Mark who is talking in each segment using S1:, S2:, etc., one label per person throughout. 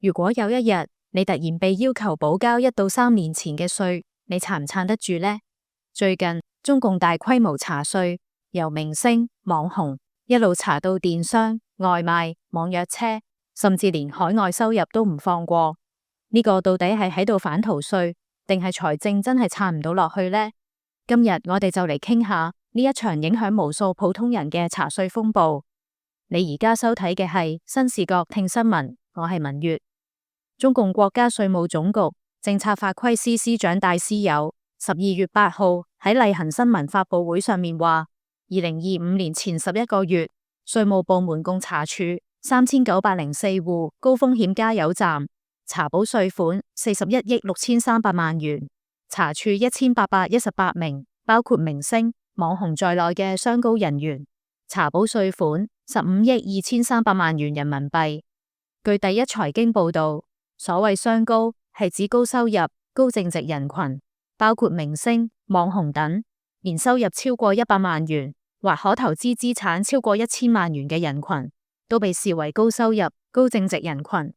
S1: 如果有一日你突然被要求補交1到3年前嘅稅，你撐唔撐得住呢？最近中共大規模查稅，由明星、網紅一路查到電商、外賣、網約車，甚至連海外收入都唔放過。呢個到底係喺度反逃稅，定係財政真係撐唔到落去呢？今日我哋就嚟傾下呢一場影響無數普通人嘅查稅風暴。你而家收睇嘅係新視角聽新聞，我係文月。中共國家稅務總局政策法規司司長戴思友12月8號喺例行新聞發佈會上面話，2025年前11個月，稅務部門共查處3904戶高風險加油站，查補稅款41億6300萬元，查處1818名包括明星、網紅在內嘅商高人員，查補稅款15億2300萬元人民幣。據第一財經報道，所謂商高係指高收入、高淨值人群，包括明星、網紅等，年收入超過100萬元或可投資資產超過1000萬元嘅人群，都被視為高收入、高淨值人群。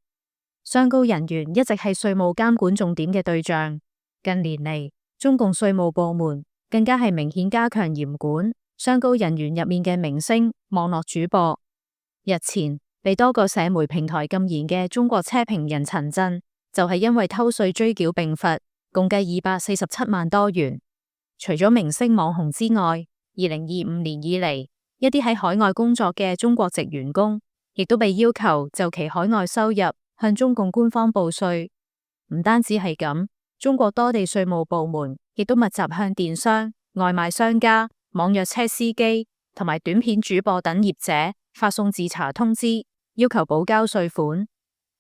S1: 商高人員一直係稅務監管重點嘅對象。近年嚟，中共稅務部門更加係明顯加強嚴管商高人員入面嘅明星、網絡主播。日前被多個社媒平台禁言嘅中國車評人陳震，就係因為偷稅追繳並罰，共計247萬多元。除咗明星網紅之外，2025年以嚟，一啲喺海外工作嘅中國籍員工，亦都被要求就其海外收入向中共官方報稅。唔單止係咁，中國多地稅務部門亦都密集向電商、外賣商家、網約車司機同埋短片主播等業者發送自查通知，要求補交稅款。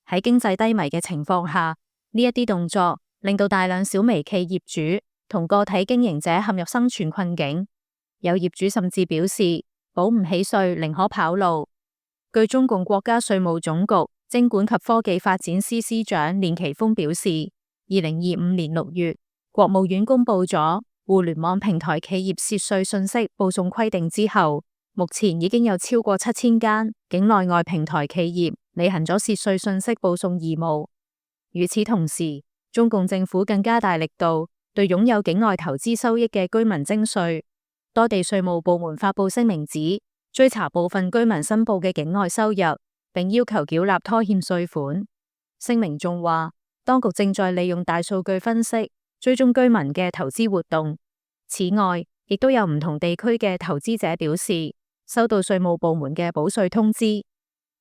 S1: 喺經濟低迷嘅情況下，呢一啲動作令到大量小微企業主同個體經營者陷入生存困境。有業主甚至表示，補唔起稅，寧可跑路。據中共國家稅務總局經管及科技發展司司長練奇峰表示，2025年6月，國務院公布咗互聯網平台企業涉稅信息報送規定之後，目前已經有超過7000間境內外平台企業履行咗涉稅信息報送義務。與此同時，中共政府更加大力度對擁有境外投資收益嘅居民徵稅。多地稅務部門發佈聲明指，追查部分居民申報嘅境外收入，並要求繳納拖欠稅款。聲明仲話，當局正在利用大數據分析，追蹤居民嘅投資活動。此外，亦都有唔同地區嘅投資者表示，收到稅務部門嘅補稅通知。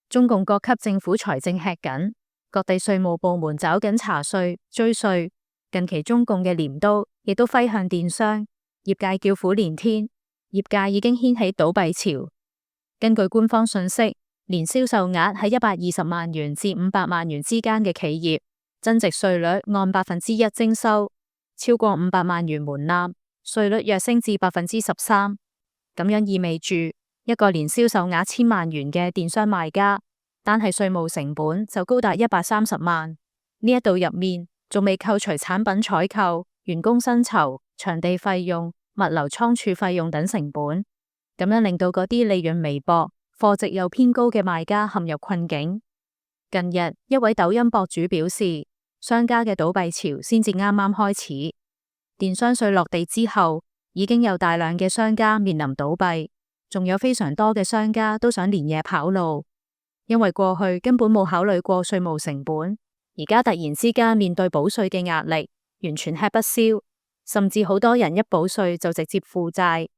S1: 中共各級政府財政吃緊，各地稅務部門抓緊查稅、追稅。近期中共嘅鐮刀亦都揮向電商，業界叫苦連天，業界已經掀起倒閉潮。根據官方信息，年銷售額喺120萬元至500萬元之間嘅企業，增值稅率按1%徵收，超過500萬元門檻，稅率躍升至13%。咁樣意味住，一個年銷售額1000萬元嘅電商賣家，單係稅務成本就高達130萬。呢一度入面仲未扣除產品採購、員工薪酬、場地費用、物流倉儲費用等成本，咁樣令到嗰啲利潤微薄、貨值又偏高嘅賣家陷入困境。近日，一位抖音博主表示，商家嘅倒閉潮先至啱啱開始。電商稅落地之後，已經有大量嘅商家面臨倒閉，仲有非常多嘅商家都想連夜跑路，因為過去根本冇考慮過稅務成本，而家突然之間面對補稅嘅壓力，完全吃不消，甚至好多人一補稅就直接負債。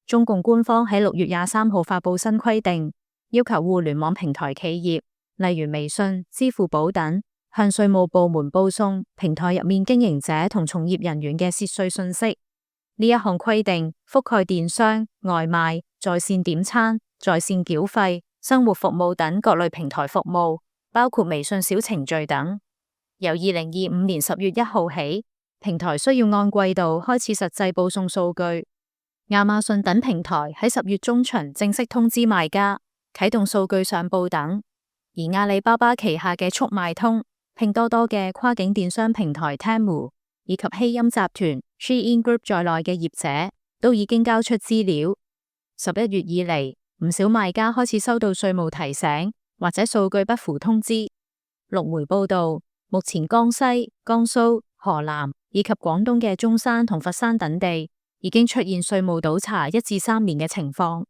S1: 中共官方喺6月23號發佈新規定，要求互聯網平台企業，例如微信、支付寶等，向稅務部門報送平台入面經營者同從業人員嘅涉稅信息。呢一項規定覆蓋電商、外賣、在線點餐、在線繳費、生活服務等各類平台服務，包括微信小程序等。由2025年10月1號起，平台需要按季度開始實際報送數據。亞馬遜等平台喺10月中旬正式通知賣家啟動數據上報等，而阿里巴巴旗下嘅速賣通、拼多多嘅跨境電商平台 Temu 以及希音集團 Shein Group 在內嘅業者都已經交出資料。11月以嚟，唔少賣家開始收到稅務提醒或者數據不符通知。陸媒報道，目前江西、江蘇、河南以及廣東嘅中山同佛山等地已經出現稅務倒查1至3年嘅情況。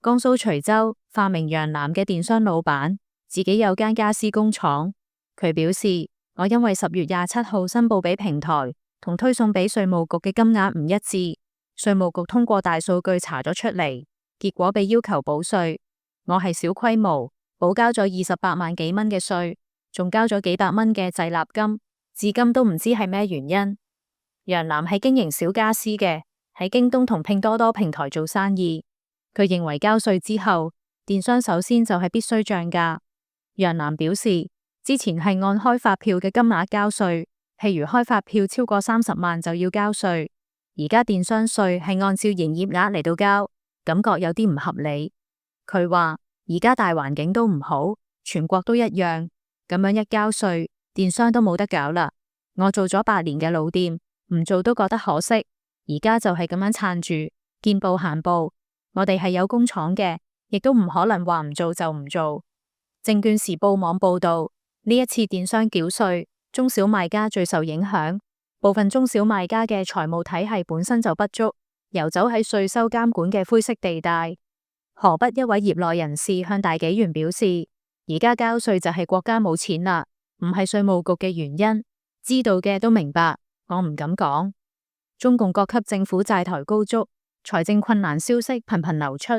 S1: 江蘇徐州化名楊楠嘅電商老闆自己有間家私工廠，佢表示：我因為10月27號申報俾平台同推送俾稅務局嘅金額唔一致，稅務局通過大數據查咗出嚟，結果被要求補稅。我係小規模，補交咗28萬幾蚊嘅稅，仲交咗幾百蚊嘅滯納金，至今都唔知係咩原因。楊楠係經營小家私嘅，喺京東同拼多多平台做生意。佢認為交稅之後，電商首先就係必須漲價。楊楠表示，之前係按開發票嘅金額交稅，譬如開發票超過30萬就要交稅，而家電商稅係按照營業額嚟到交，感覺有啲唔合理。佢話而家大環境都唔好，全國都一樣，咁樣一交稅，電商都冇得搞啦。我做咗8年嘅老店，唔做都覺得可惜，而家就係咁樣撐住，見步行步。我哋係有工廠嘅，亦都唔可能話唔做就唔做。證券時報網報道，呢一次電商繳稅，中小賣家最受影響。部分中小賣家嘅財務體系本身就不足，游走喺稅收監管嘅灰色地帶。河北一位業內人士向大紀元表示，而家交稅就係國家冇錢啦，唔係稅務局嘅原因。知道嘅都明白，我唔敢講。中共各級政府債台高築，財政困難消息頻頻流出。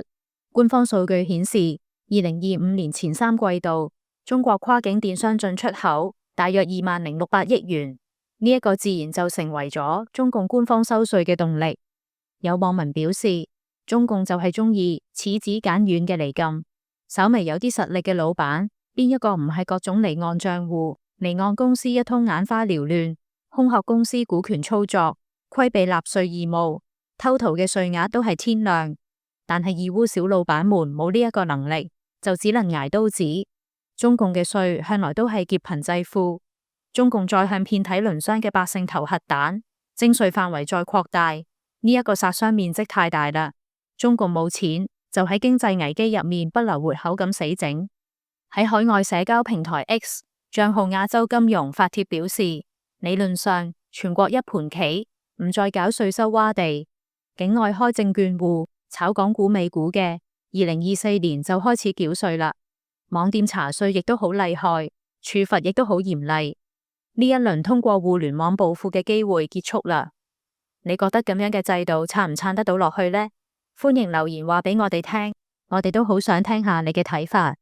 S1: 官方數據顯示，2025年前3季度，中國跨境電商進出口大約20600億元，呢一個自然就成為咗中共官方收稅嘅動力。有網民表示，中共就係鍾意柿子揀軟嘅嚟撳，稍微有啲實力嘅老闆，邊一個唔係各種離岸賬戶、離岸公司一通眼花繚亂，空殼公司股權操作，規避納稅義務，偷逃嘅稅額都係天量。但係義烏小老闆們冇呢一個能力，就只能捱刀子。中共嘅稅向來都係劫貧濟富，中共再向遍體鱗傷嘅百姓投核彈，徵稅範圍再擴大，呢一個殺傷面積太大啦。中共冇錢，就喺經濟危機入面不留活口咁死整。喺海外社交平台 X 賬號亞洲金融發帖表示，理論上全國一盤棋，唔再搞稅收窪地，境外開證券戶炒港股美股嘅，2024年就開始繳稅啦。網店查稅亦都好厲害，處罰亦都好嚴厲。呢一輪通過互聯網暴富嘅機會結束啦。你覺得咁樣嘅制度撐唔撐得到落去呢？歡迎留言話俾我哋聽，我哋都好想聽下你嘅睇法。